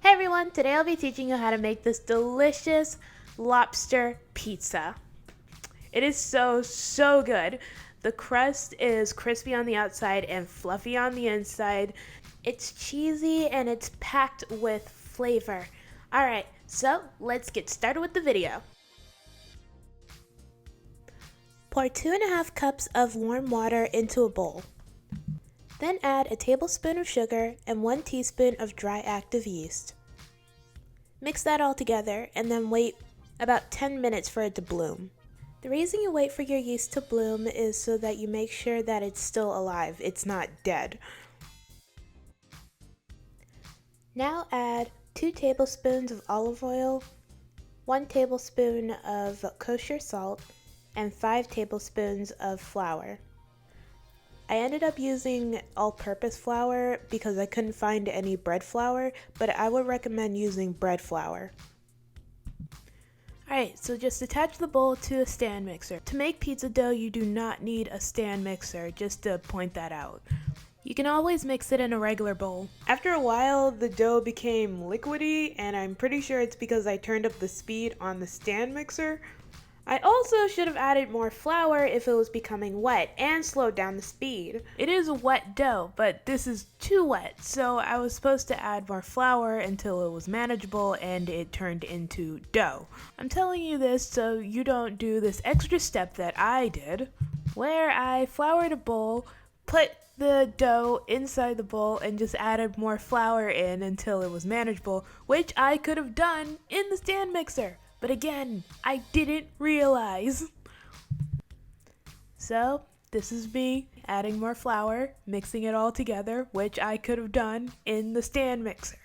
Hey everyone, today I'll be teaching you how to make this delicious lobster pizza. It is so good. The crust is crispy on the outside and fluffy on the inside. It's cheesy and it's packed with flavor. Alright, so let's get started with the video. Pour 2.5 cups of warm water into a bowl. Then add a tablespoon of sugar and 1 teaspoon of dry active yeast. Mix that all together and then wait about 10 minutes for it to bloom. The reason you wait for your yeast to bloom is so that you make sure that it's still alive, it's not dead. Now add 2 tablespoons of olive oil, 1 tablespoon of kosher salt, and 5 tablespoons of flour. I ended up using all-purpose flour because I couldn't find any bread flour, but I would recommend using bread flour. Alright, so just attach the bowl to a stand mixer. To make pizza dough, you do not need a stand mixer, just to point that out. You can always mix it in a regular bowl. After a while, the dough became liquidy, and I'm pretty sure it's because I turned up the speed on the stand mixer. I also should have added more flour if it was becoming wet and slowed down the speed. It is a wet dough, but this is too wet, so I was supposed to add more flour until it was manageable and it turned into dough. I'm telling you this so you don't do this extra step that I did, where I floured a bowl, put the dough inside the bowl, and just added more flour in until it was manageable, which I could have done in the stand mixer. But again, I didn't realize. So, this is me adding more flour, mixing it all together, which I could have done in the stand mixer.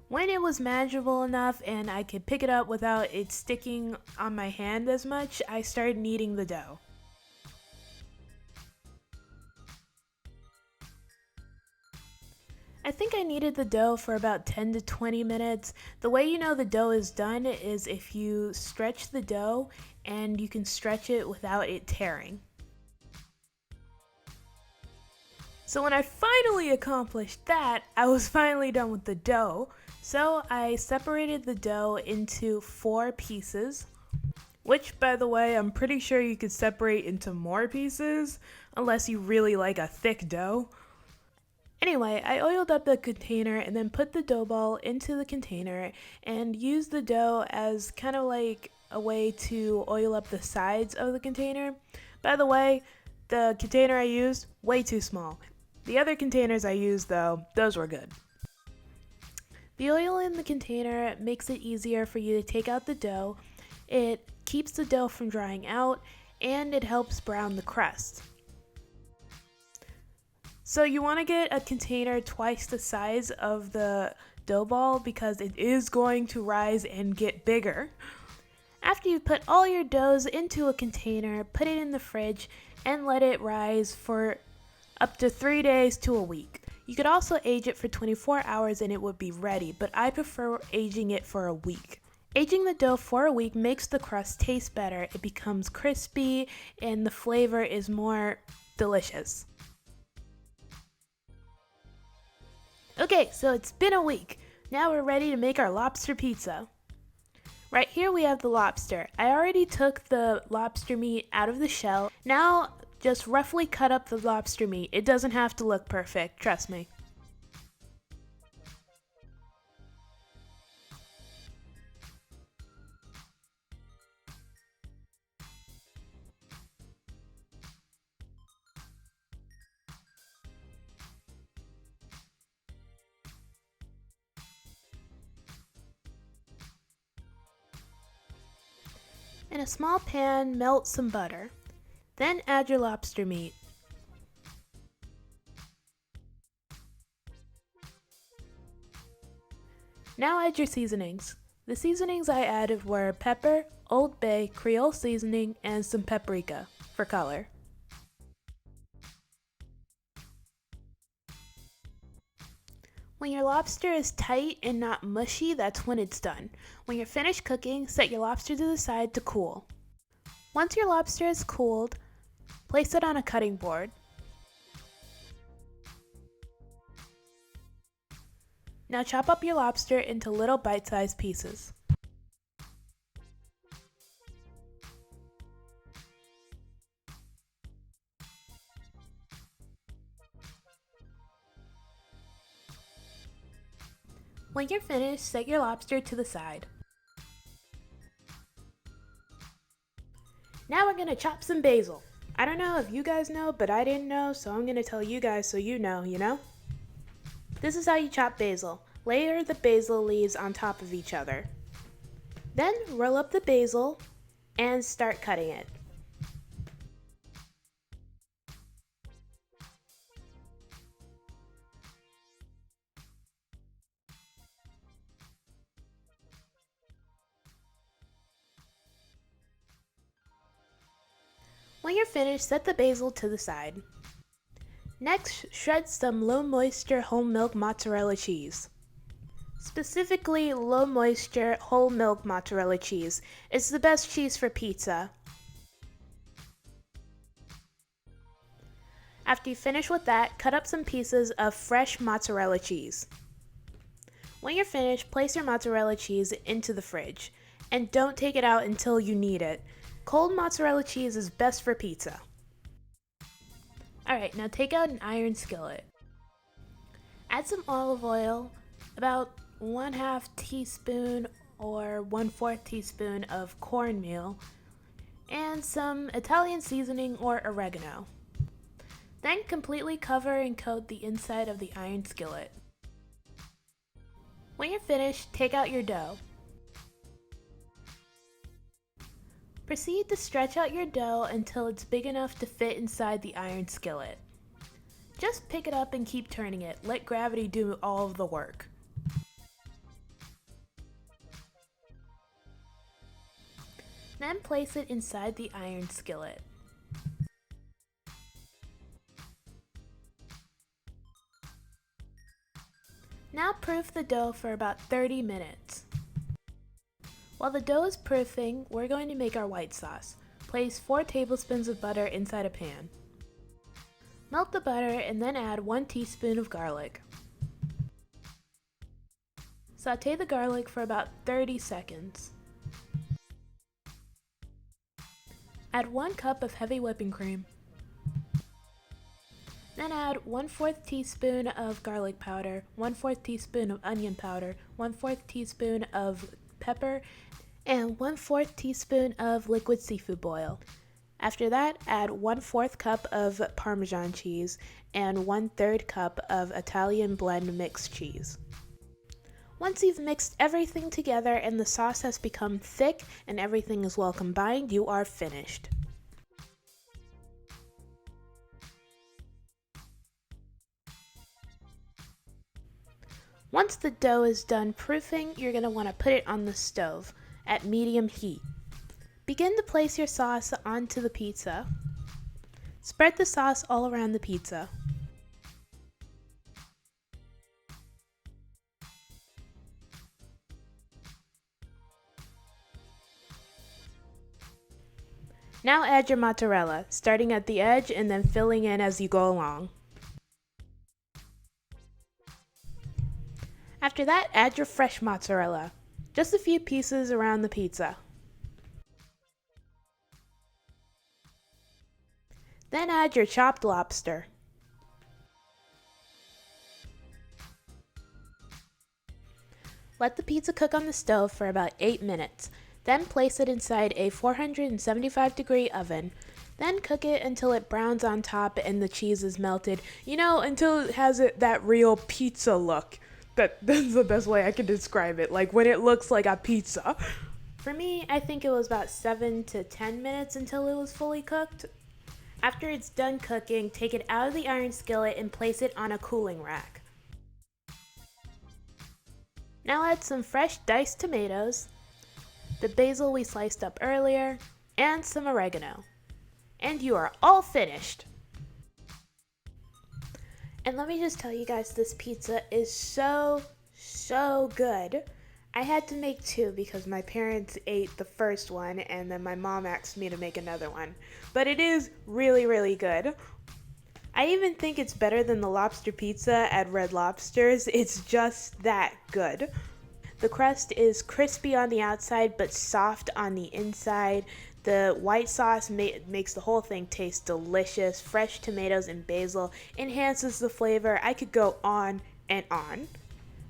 When it was manageable enough and I could pick it up without it sticking on my hand as much, I started kneading the dough. I think I kneaded the dough for about 10 to 20 minutes. The way you know the dough is done is if you stretch the dough and you can stretch it without it tearing. So when I finally accomplished that, I was finally done with the dough. So I separated the dough into 4 pieces, which, by the way, I'm pretty sure you could separate into more pieces, unless you really like a thick dough. Anyway, I oiled up the container and then put the dough ball into the container and used the dough as kind of like a way to oil up the sides of the container. By the way, the container I used, way too small. The other containers I used, though, those were good. The oil in the container makes it easier for you to take out the dough. It keeps the dough from drying out, and it helps brown the crust. So you want to get a container twice the size of the dough ball because it is going to rise and get bigger. After you put all your doughs into a container, put it in the fridge and let it rise for up to 3 days to a week. You could also age it for 24 hours and it would be ready, but I prefer aging it for a week. Aging the dough for a week makes the crust taste better. It becomes crispy and the flavor is more delicious. Okay, so it's been a week. Now we're ready to make our lobster pizza. Right here we have the lobster. I already took the lobster meat out of the shell. Now just roughly cut up the lobster meat. It doesn't have to look perfect, trust me. In a small pan, melt some butter. Then add your lobster meat. Now add your seasonings. The seasonings I added were pepper, Old Bay, Creole Seasoning, and some paprika for color. When your lobster is tight and not mushy, that's when it's done. When you're finished cooking, set your lobster to the side to cool. Once your lobster is cooled, place it on a cutting board. Now chop up your lobster into little bite-sized pieces. When you're finished, set your lobster to the side. Now we're gonna chop some basil. I don't know if you guys know, but I didn't know, so I'm gonna tell you guys so you know? This is how you chop basil. Layer the basil leaves on top of each other. Then roll up the basil and start cutting it. When you're finished, set the basil to the side. Next, shred some low moisture whole milk mozzarella cheese. Specifically, low moisture whole milk mozzarella cheese. It's the best cheese for pizza. After you finish with that, cut up some pieces of fresh mozzarella cheese. When you're finished, place your mozzarella cheese into the fridge, and don't take it out until you need it. Cold mozzarella cheese is best for pizza. Alright, now take out an iron skillet. Add some olive oil, about 1/2 teaspoon or 1/4 teaspoon of cornmeal, and some Italian seasoning or oregano. Then completely cover and coat the inside of the iron skillet. When you're finished, take out your dough. Proceed to stretch out your dough until it's big enough to fit inside the iron skillet. Just pick it up and keep turning it. Let gravity do all of the work. Then place it inside the iron skillet. Now proof the dough for about 30 minutes. While the dough is proofing, we're going to make our white sauce. Place 4 tablespoons of butter inside a pan. Melt the butter and then add 1 teaspoon of garlic. Saute the garlic for about 30 seconds. Add 1 cup of heavy whipping cream. Then add 1/4 teaspoon of garlic powder, 1/4 teaspoon of onion powder, 1/4 teaspoon of pepper, and 1/4 teaspoon of liquid seafood oil. After that, add 1/4 cup of Parmesan cheese and 1/3 cup of Italian blend mixed cheese. Once you've mixed everything together and the sauce has become thick and everything is well combined, you are finished. Once the dough is done proofing, you're going to want to put it on the stove at medium heat. Begin to place your sauce onto the pizza. Spread the sauce all around the pizza. Now add your mozzarella, starting at the edge and then filling in as you go along. After that, add your fresh mozzarella, just a few pieces around the pizza. Then add your chopped lobster. Let the pizza cook on the stove for about 8 minutes. Then place it inside a 475-degree oven. Then cook it until it browns on top and the cheese is melted. Until it has that real pizza look. That's the best way I can describe it, like when it looks like a pizza. For me, I think it was about 7 to 10 minutes until it was fully cooked. After it's done cooking, take it out of the iron skillet and place it on a cooling rack. Now add some fresh diced tomatoes, the basil we sliced up earlier, and some oregano. And you are all finished! And let me just tell you guys, this pizza is so good. I had to make two because my parents ate the first one and then my mom asked me to make another one. But it is really good. I even think it's better than the lobster pizza at Red Lobster's. It's just that good. The crust is crispy on the outside but soft on the inside. The white sauce makes the whole thing taste delicious. Fresh tomatoes and basil enhances the flavor. I could go on and on.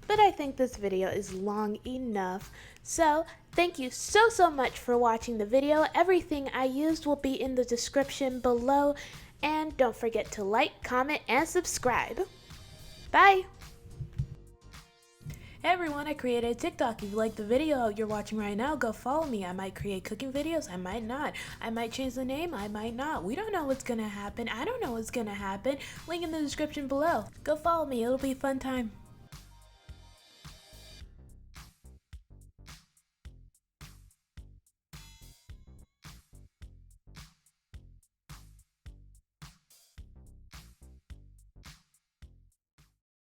But I think this video is long enough. So thank you so much for watching the video. Everything I used will be in the description below. And don't forget to like, comment, and subscribe. Bye! Hey everyone, I created a TikTok. If you like the video you're watching right now, go follow me. I might create cooking videos, I might not. I might change the name, I might not. We don't know what's gonna happen. I don't know what's gonna happen. Link in the description below. Go follow me, it'll be a fun time.